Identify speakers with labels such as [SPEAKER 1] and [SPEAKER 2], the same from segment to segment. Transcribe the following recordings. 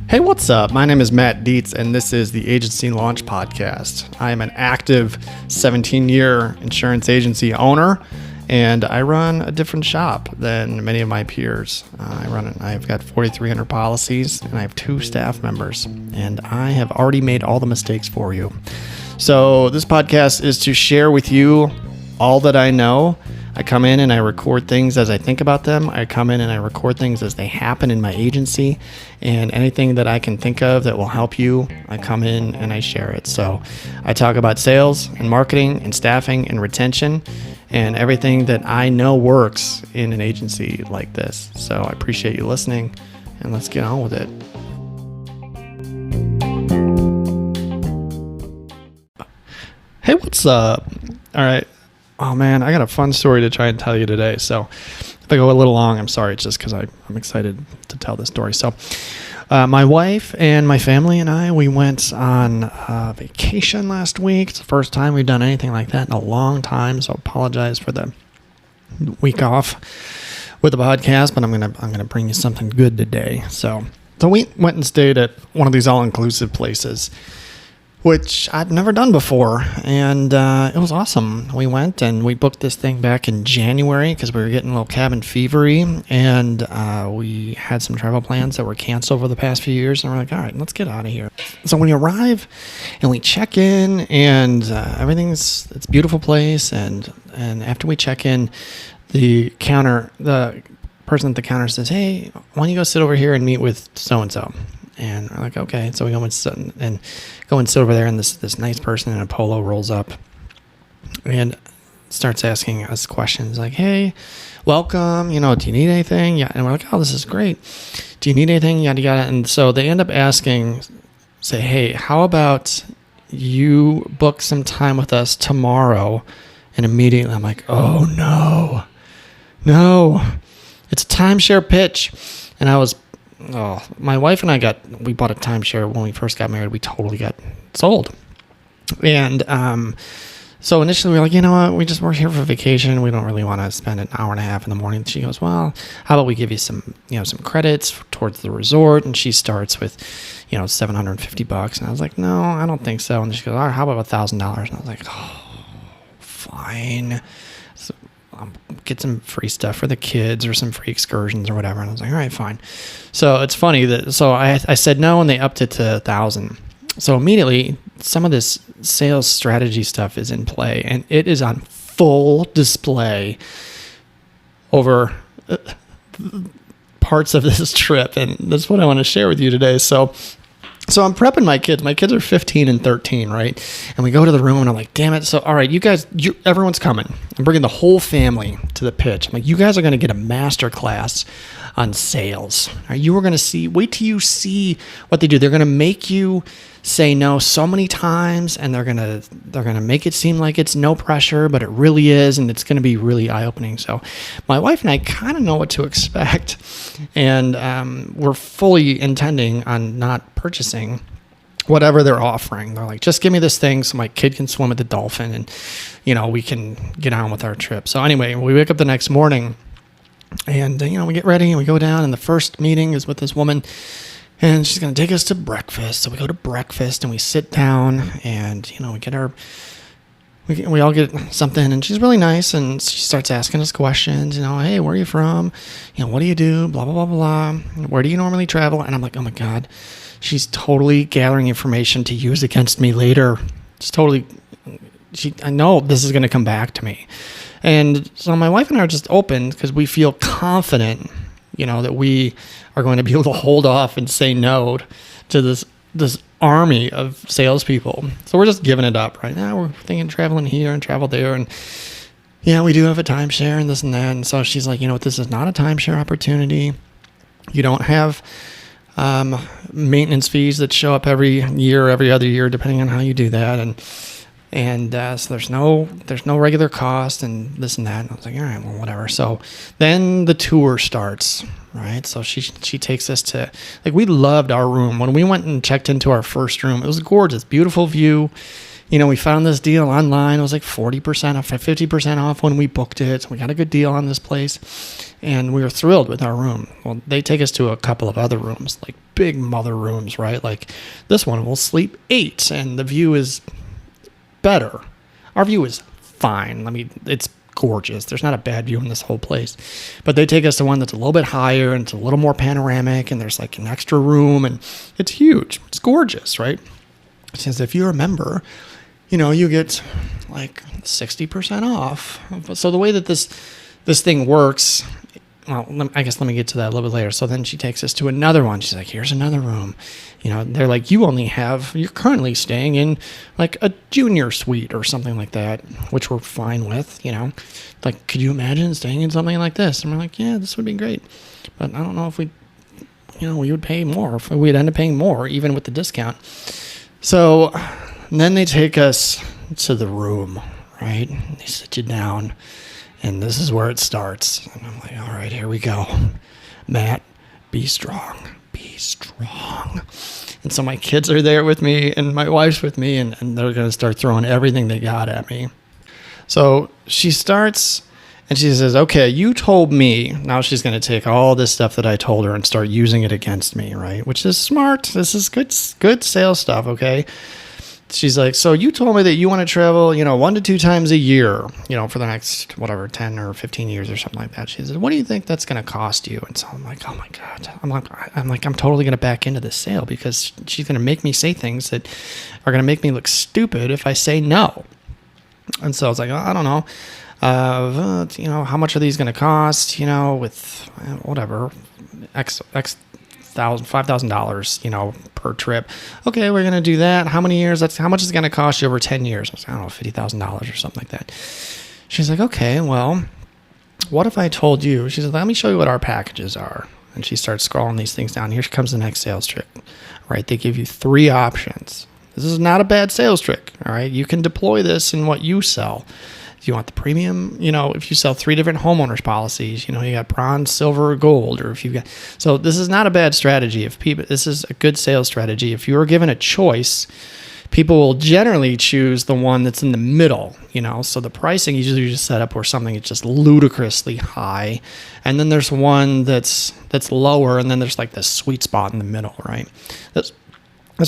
[SPEAKER 1] Hey, what's up? My name is Matt Dietz, and this is the Agency Launch Podcast. I am an active 17-year insurance agency owner, and I run a different shop than many of my peers. I've got 4,300 policies, and I have 2 staff members, and I have already made all the mistakes for you. So this podcast is to share with you all that I know. I come in and I record things as I think about them. I come in and I record things as they happen in my agency, and anything that I can think of that will help you, I come in and I share it. So I talk about sales and marketing and staffing and retention and everything that I know works in an agency like this. So I appreciate you listening, and let's get on with it. Hey, what's up? All right. Oh man, I got a fun story to try and tell you today. So if I go a little long, I'm sorry. It's just because I'm excited to tell this story. So my wife and my family and I, we went on vacation last week. It's the first time we've done anything like that in a long time. So I apologize for the week off with the podcast, but I'm gonna bring you something good today. So we went and stayed at one of these all-inclusive places, which I've never done before, and it was awesome. We went and we booked this thing back in January because we were getting a little cabin fevery, and we had some travel plans that were canceled over the past few years, and we're like, all right, let's get out of here. So we arrive and we check in, and it's a beautiful place, and after we check in, the person at the counter says, hey, why don't you go sit over here and meet with so-and-so? And we're like, okay. So we go and sit over there, and this nice person in a polo rolls up and starts asking us questions like, hey, welcome, do you need anything? Yeah. And we're like, oh, this is great. Do you need anything? Yada, yada. And so they end up say, hey, how about you book some time with us tomorrow? And immediately I'm like, oh, no, it's a timeshare pitch. And my wife and we bought a timeshare when we first got married. We totally got sold. And so initially we were like, you know what, we're here for vacation. We don't really want to spend an hour and a half in the morning. She goes, well, how about we give you some credits towards the resort? And she starts with, $750. And I was like, no, I don't think so. And she goes, all right, how about $1,000? And I was like, oh, fine. So get some free stuff for the kids or some free excursions or whatever. And I was like, all right, fine. So it's funny that, I said no, and they upped it to $1,000. So immediately some of this sales strategy stuff is in play, and it is on full display over parts of this trip. And that's what I want to share with you today. So I'm prepping my kids. My kids are 15 and 13, right? And we go to the room, and I'm like, damn it. So, all right, you guys, everyone's coming. I'm bringing the whole family to the pitch. I'm like, you guys are going to get a master class on sales. All right, you are going to wait till you see what they do. They're going to make you say no so many times, and they're going to make it seem like it's no pressure, but it really is, and it's going to be really eye-opening. So my wife and I kind of know what to expect, and we're fully intending on not purchasing whatever they're offering. They're like, just give me this thing so my kid can swim with the dolphin, and we can get on with our trip. So anyway, we wake up the next morning, and we get ready and we go down, and the first meeting is with this woman, and she's going to take us to breakfast. So we go to breakfast and we sit down, and we all get something, and she's really nice, and she starts asking us questions, hey, where are you from? What do you do? Blah, blah, blah, blah. Where do you normally travel? And I'm like, oh my God, she's totally gathering information to use against me later. I know this is going to come back to me. And so my wife and I are just open because we feel confident, that we are going to be able to hold off and say no to this army of salespeople. So we're just giving it up right now. We're thinking traveling here and travel there. And yeah, we do have a timeshare and this and that. And so she's like, this is not a timeshare opportunity. You don't have maintenance fees that show up every year, every other year, depending on how you do that. And so there's no regular cost and this and that. And I was like, all right, well, whatever. So then the tour starts, right? So she takes us to, we loved our room. When we went and checked into our first room, it was gorgeous, beautiful view. we found this deal online. It was like 40% off, 50% off when we booked it. So we got a good deal on this place, and we were thrilled with our room. Well, they take us to a couple of other rooms, like big mother rooms, right? Like this one will sleep 8, and the view is better. Our view is fine. I mean, it's gorgeous. There's not a bad view in this whole place. But they take us to one that's a little bit higher, and it's a little more panoramic, and there's like an extra room, and it's huge. It's gorgeous, right? It says if you're a member, you get like 60% off. So the way that this thing works, well, I guess let me get to that a little bit later. So then she takes us to another one. She's like, here's another room. They're like, you're currently staying in like a junior suite or something like that, which we're fine with, Like, could you imagine staying in something like this? And we're like, yeah, this would be great. But I don't know if we would pay more, if we'd end up paying more, even with the discount. So then they take us to the room, right? They sit you down, and this is where it starts. And I'm like, all right, here we go. Matt, be strong. Be strong. And so my kids are there with me, and my wife's with me, and they're going to start throwing everything they got at me. So she starts, and she says, okay, you told me. Now she's going to take all this stuff that I told her and start using it against me, right? Which is smart. This is good sales stuff, okay? She's like, so you told me that you want to travel, 1 to 2 times a year, for the next, 10 or 15 years or something like that. She says, what do you think that's going to cost you? And so I'm like, oh my God. I'm totally going to back into this sale because she's going to make me say things that are going to make me look stupid if I say no. And so I was like, I don't know. How much are these going to cost, with whatever, $5,000, per trip. Okay, we're going to do that. How many years? How much is it going to cost you over 10 years? I don't know, $50,000 or something like that. She's like, okay, well, what if I told you? She said, let me show you what our packages are. And she starts scrolling these things down. Here comes the next sales trick, right? They give you 3 options. This is not a bad sales trick, all right? You can deploy this in what you sell. If you want the premium, if you sell 3 different homeowners policies, you got bronze, silver, gold, or if you got, so this is not a bad strategy. This is a good sales strategy. If you are given a choice, people will generally choose the one that's in the middle, so the pricing usually just set up where something is just ludicrously high. And then there's one that's lower. And then there's like this sweet spot in the middle, right? This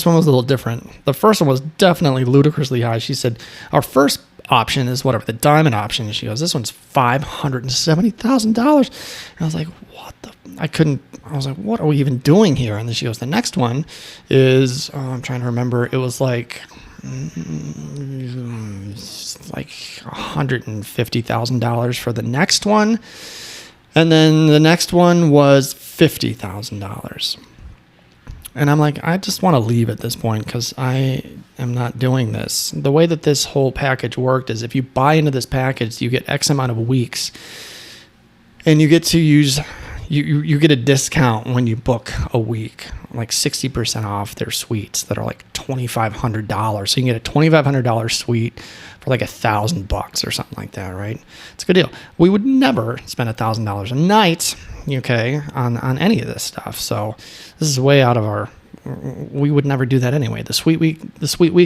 [SPEAKER 1] one was a little different. The first one was definitely ludicrously high. She said, our first option is whatever, the diamond option. And she goes, this one's $570,000. And I was like, I was like, what are we even doing here? And then she goes, the next one is, I'm trying to remember, it was like $150,000 for the next one. And then the next one was $50,000. And I'm like, I just want to leave at this point because I am not doing this. The way that this whole package worked is if you buy into this package, you get X amount of weeks, and you get to use, you get a discount when you book a week, like 60% off their suites that are like $2,500. So you can get a $2,500 suite for like $1,000 or something like that, right? It's a good deal. We would never spend $1,000 a night, okay, on any of this stuff. So this is way out of we would never do that anyway. The suite we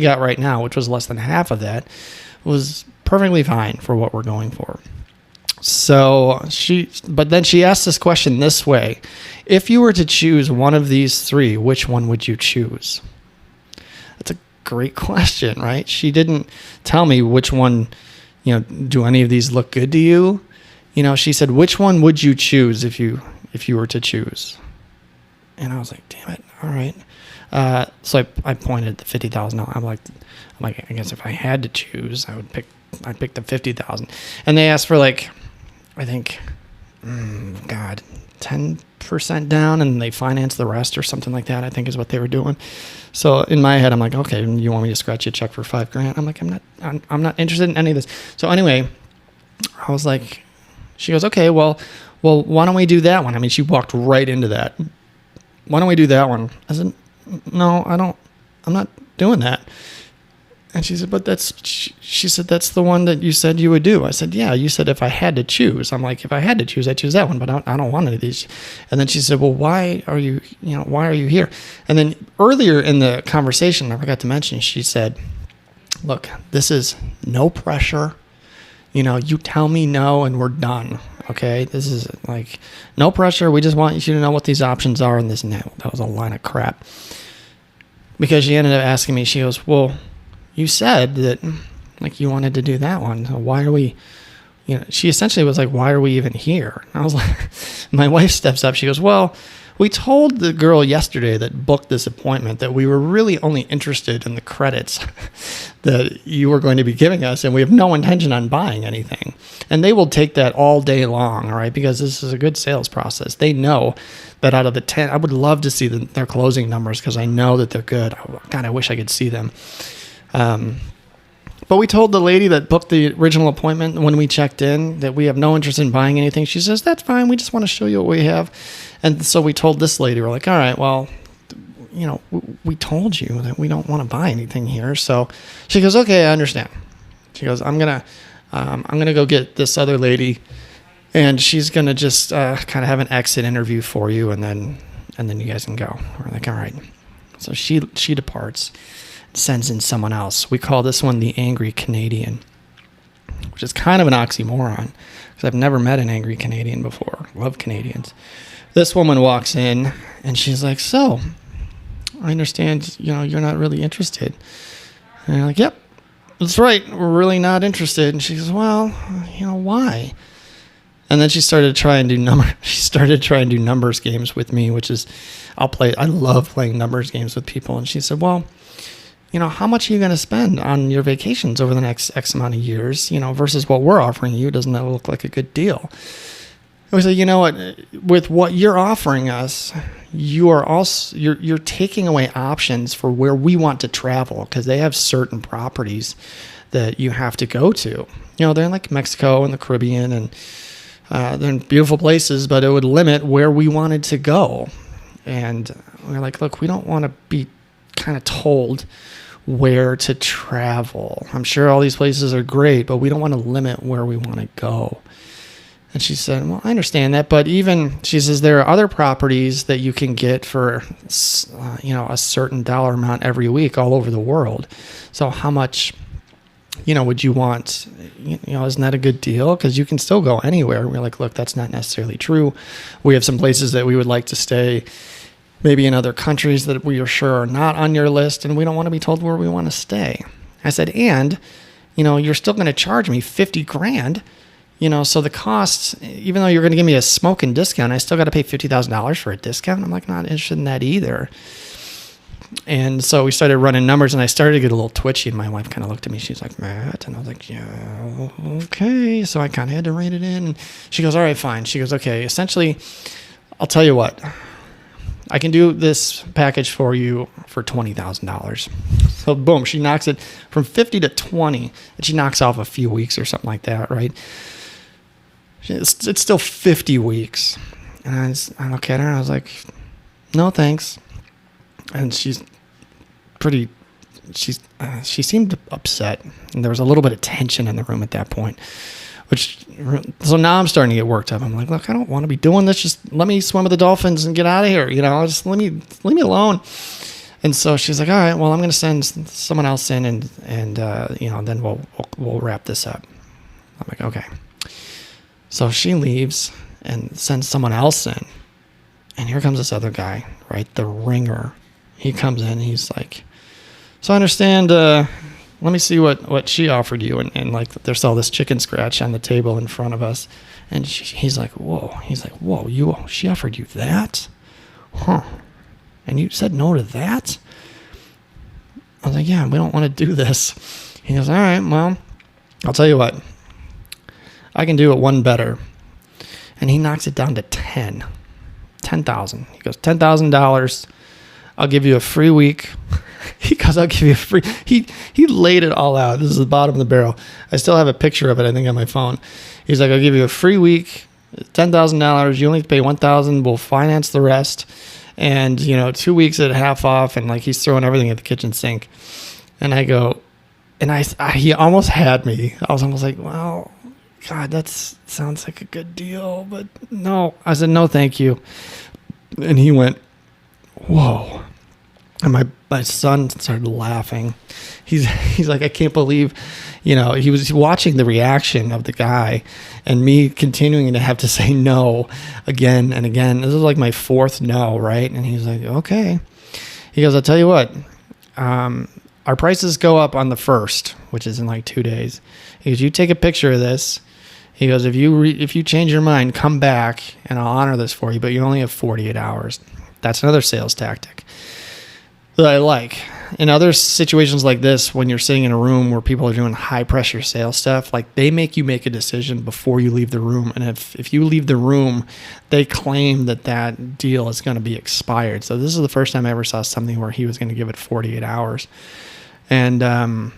[SPEAKER 1] got right now, which was less than half of that, was perfectly fine for what we're going for. So but then she asked this question this way: if you were to choose one of these 3, which one would you choose? That's a great question, right? She didn't tell me which one, do any of these look good to you? She said, which one would you choose if you were to choose? And I was like, damn it. All right. So I pointed the $50,000. I'm like, I guess if I had to choose, I'd pick the $50,000. And they asked for like, I think, 10% down, and they finance the rest or something like that, I think is what they were doing. So in my head, I'm like, okay, you want me to scratch you a check for $5,000? I'm like, I'm not interested in any of this. So anyway, I was like, she goes, okay, well, why don't we do that one? I mean, she walked right into that. Why don't we do that one? I said, no, I'm not doing that. And she said, she said, that's the one that you said you would do. I said, yeah, you said if I had to choose. I'm like, if I had to choose, I'd choose that one, but I don't want any of these. And then she said, well, why are you here? And then earlier in the conversation, I forgot to mention, she said, look, this is no pressure. You tell me no and we're done. Okay. This is like no pressure. We just want you to know what these options are and this and that. That was a line of crap. Because she ended up asking me, she goes, well, you said that like you wanted to do that one. So why are we, she essentially was like, why are we even here? And I was like, my wife steps up. She goes, well, we told the girl yesterday that booked this appointment that we were really only interested in the credits that you were going to be giving us, and we have no intention on buying anything. And they will take that all day long, all right, because this is a good sales process. They know that out of the 10, I would love to see their closing numbers because I know that they're good. God, I wish I could see them. But we told the lady that booked the original appointment when we checked in that we have no interest in buying anything. She says, that's fine. We just want to show you what we have. And so we told this lady, we're like, all right, well, we told you that we don't want to buy anything here. So she goes, okay, I understand. She goes, I'm going to go get this other lady and she's going to just kind of have an exit interview for you. And then you guys can go. We're like, all right. So she departs. Sends in someone else. We call this one the Angry Canadian, which is kind of an oxymoron because I've never met an angry Canadian before. Love Canadians. This woman walks in and she's like, so I understand, you're not really interested. And I'm like, yep, that's right. We're really not interested. And she goes, well, why? And then she started trying to do numbers games with me, which is I love playing numbers games with people. And she said, well, how much are you going to spend on your vacations over the next X amount of years, versus what we're offering you? Doesn't that look like a good deal? And we said, you know what, with what you're offering us, you're taking away options for where we want to travel because they have certain properties that you have to go to. They're in like Mexico and the Caribbean and they're in beautiful places, but it would limit where we wanted to go. And we're like, look, we don't want to be kind of told where to travel. I'm sure all these places are great, but we don't want to limit where we want to go. And she said, well, I understand that, but she says, there are other properties that you can get for, a certain dollar amount every week all over the world. So how much, would you want? Isn't that a good deal? Because you can still go anywhere. We're like, look, that's not necessarily true. We have some places that we would like to stay, maybe in other countries that we are sure are not on your list, and we don't want to be told where we want to stay. I said, and, you're still going to charge me $50,000, so the cost, even though you're going to give me a smoking discount, I still got to pay $50,000 for a discount. I'm like, not interested in that either. And so we started running numbers, and I started to get a little twitchy, and my wife kind of looked at me. She's like, Matt, and I was like, yeah, okay. So I kind of had to rein it in, and she goes, all right, fine. She goes, okay, essentially, I'll tell you what. I can do this package for you for $20,000. So boom, she knocks it from 50 to 20, and she knocks off a few weeks or something like that, right? It's still 50 weeks. And I look at her and I was like, no, thanks. And she seemed upset, and there was a little bit of tension in the room at that point. So now I'm starting to get worked up. I'm like, look, I don't want to be doing this. Just let me swim with the dolphins and get out of here. Just leave me alone. And so she's like, all right, well, I'm going to send someone else in and then we'll wrap this up. I'm like, okay. So she leaves and sends someone else in. And here comes this other guy, right? The ringer. He comes in and he's like, so I understand, let me see what she offered you. And like, there's all this chicken scratch on the table in front of us. And he's like, whoa, she offered you that? Huh. And you said no to that? I was like, yeah, we don't want to do this. He goes, all right, well, I'll tell you what. I can do it one better. And he knocks it down to 10,000. He goes, $10,000. I'll give you a free week. He goes, I'll give you a free. He laid it all out. This is the bottom of the barrel. I still have a picture of it, I think, on my phone. He's like, I'll give you a free week, $10,000. You only have to pay $1,000. We'll finance the rest. And, 2 weeks at half off. And like, he's throwing everything at the kitchen sink. And I go, and he almost had me. I was almost like, well, God, that sounds like a good deal. But no, I said, no, thank you. And he went, whoa. And my son started laughing. He's like, I can't believe, he was watching the reaction of the guy and me continuing to have to say no again and again. This is like my fourth no, right? And he's like, okay. He goes, I'll tell you what, our prices go up on the 1st, which is in like 2 days. He goes, you take a picture of this. He goes, if you change your mind, come back and I'll honor this for you, but you only have 48 hours. That's another sales tactic that I like. In other situations like this, when you're sitting in a room where people are doing high pressure sales stuff, like they make you make a decision before you leave the room. And if you leave the room, they claim that deal is going to be expired. So this is the first time I ever saw something where he was going to give it 48 hours. And,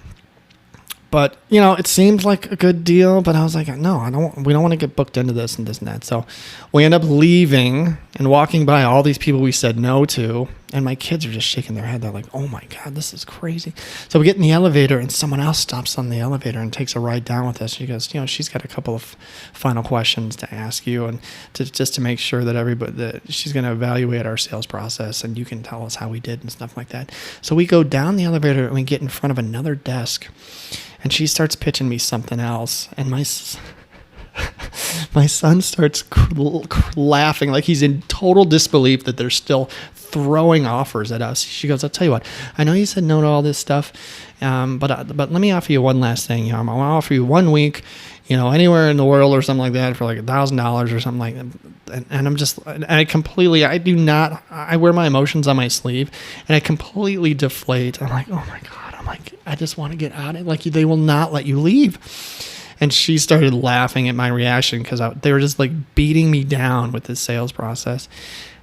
[SPEAKER 1] but it seemed like a good deal, but I was like, no, we don't want to get booked into this and this and that. So we end up leaving and walking by all these people we said no to. And my kids are just shaking their head. They're like, oh my God, this is crazy. So we get in the elevator and someone else stops on the elevator and takes a ride down with us. She goes, she's got a couple of final questions to ask you and just to make sure that she's going to evaluate our sales process and you can tell us how we did and stuff like that. So we go down the elevator and we get in front of another desk and she starts pitching me something else. And my son starts laughing like he's in total disbelief that they're still throwing offers at us. She goes, I'll tell you what, I know you said no to all this stuff, but let me offer you one last thing. I want to offer you 1 week, anywhere in the world or something like that for like $1,000 or something like that. And I'm just, and I wear my emotions on my sleeve and I completely deflate. I'm like, oh my God. I just want to get out of it. Like they will not let you leave. And she started laughing at my reaction because they were just like beating me down with this sales process.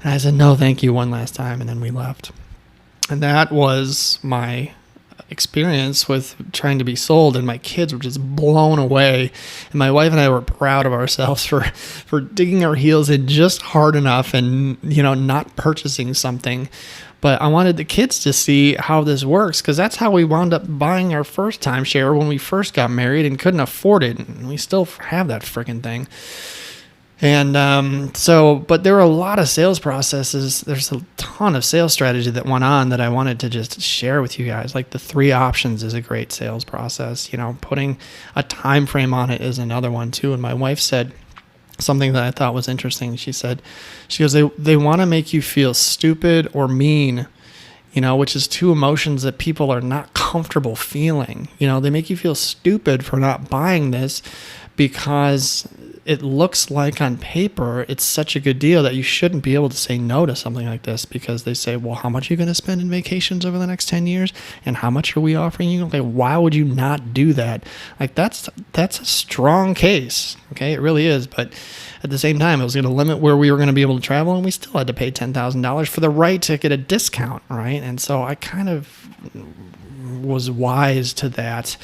[SPEAKER 1] And I said, no, thank you one last time. And then we left. And that was my experience with trying to be sold. And my kids were just blown away. And my wife and I were proud of ourselves for digging our heels in just hard enough and, not purchasing something. But I wanted the kids to see how this works because that's how we wound up buying our first timeshare when we first got married and couldn't afford it. And we still have that freaking thing. And but there were a lot of sales processes. There's a ton of sales strategy that went on that I wanted to just share with you guys. Like the 3 options is a great sales process. Putting a time frame on it is another one too. And my wife said something that I thought was interesting. She goes, they want to make you feel stupid or mean, which is 2 emotions that people are not comfortable feeling. They make you feel stupid for not buying this because it looks like on paper it's such a good deal that you shouldn't be able to say no to something like this because they say, well, how much are you going to spend in vacations over the next 10 years? And how much are we offering you? Okay, why would you not do that? Like that's a strong case. Okay, it really is. But at the same time, it was going to limit where we were going to be able to travel, and we still had to pay $10,000 for the right to get a discount, right? And so I kind of was wise to that.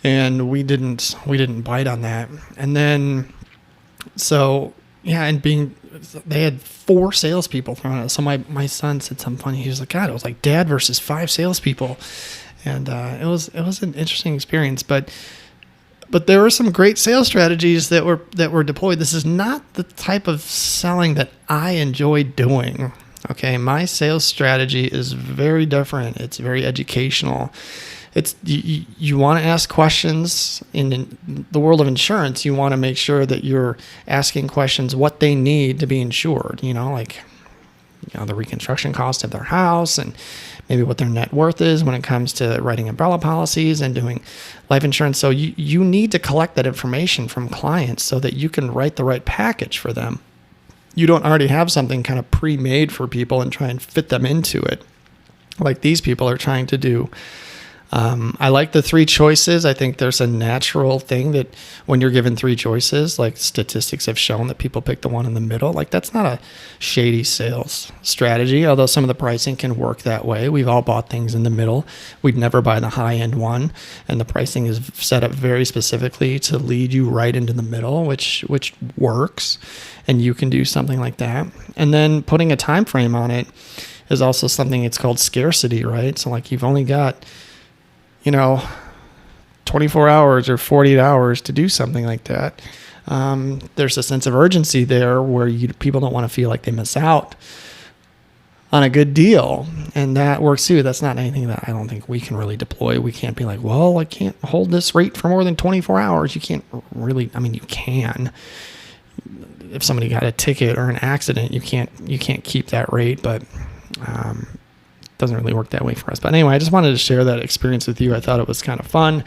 [SPEAKER 1] And we didn't bite on that. And then, they had 4 salespeople thrown at us. So my son said something funny. He was like, God, it was like dad versus 5 salespeople. And it was an interesting experience. But there were some great sales strategies that were deployed. This is not the type of selling that I enjoy doing. Okay, my sales strategy is very different. It's very educational. It's you want to ask questions in the world of insurance. You want to make sure that you're asking questions what they need to be insured. The reconstruction cost of their house and maybe what their net worth is when it comes to writing umbrella policies and doing life insurance. So you need to collect that information from clients so that you can write the right package for them. You don't already have something kind of pre-made for people and try and fit them into it like these people are trying to do. I like the 3 choices. I think there's a natural thing that when you're given 3 choices, like statistics have shown that people pick the one in the middle. Like that's not a shady sales strategy, although some of the pricing can work that way. We've all bought things in the middle. We'd never buy the high-end one, and the pricing is set up very specifically to lead you right into the middle, which works, and you can do something like that. And then putting a time frame on it is also something. It's called scarcity, right? So like you've only got 24 hours or 48 hours to do something like that. There's a sense of urgency there where people don't want to feel like they miss out on a good deal. And that works too. That's not anything that I don't think we can really deploy. We can't be like, well, I can't hold this rate for more than 24 hours. You can't really, I mean, you can. If somebody got a ticket or an accident, you can't keep that rate, but it doesn't really work that way for us. But anyway, I just wanted to share that experience with you. I thought it was kind of fun.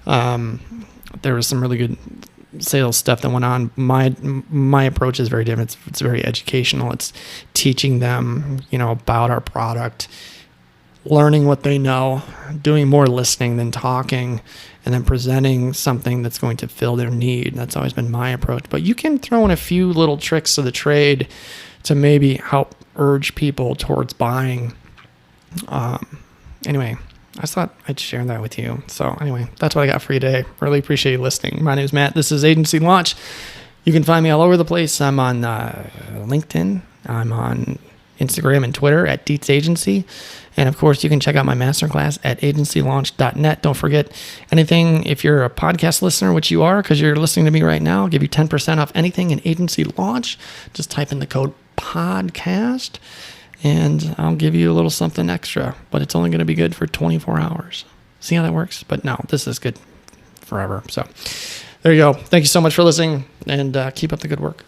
[SPEAKER 1] There was some really good sales stuff that went on. My approach is very different. It's very educational. It's teaching them, about our product, learning what they know, doing more listening than talking, and then presenting something that's going to fill their need. That's always been my approach. But you can throw in a few little tricks of the trade to maybe help urge people towards buying. Anyway, I just thought I'd share that with you. So anyway, that's what I got for you today. Really appreciate you listening. My name is Matt. This is Agency Launch. You can find me all over the place. I'm on LinkedIn. I'm on Instagram and Twitter at Dietz Agency. And of course, you can check out my masterclass at agencylaunch.net. Don't forget anything. If you're a podcast listener, which you are because you're listening to me right now, I'll give you 10% off anything in Agency Launch. Just type in the code podcast. And I'll give you a little something extra, but it's only going to be good for 24 hours. See how that works? But no, this is good forever. So there you go. Thank you so much for listening, and keep up the good work.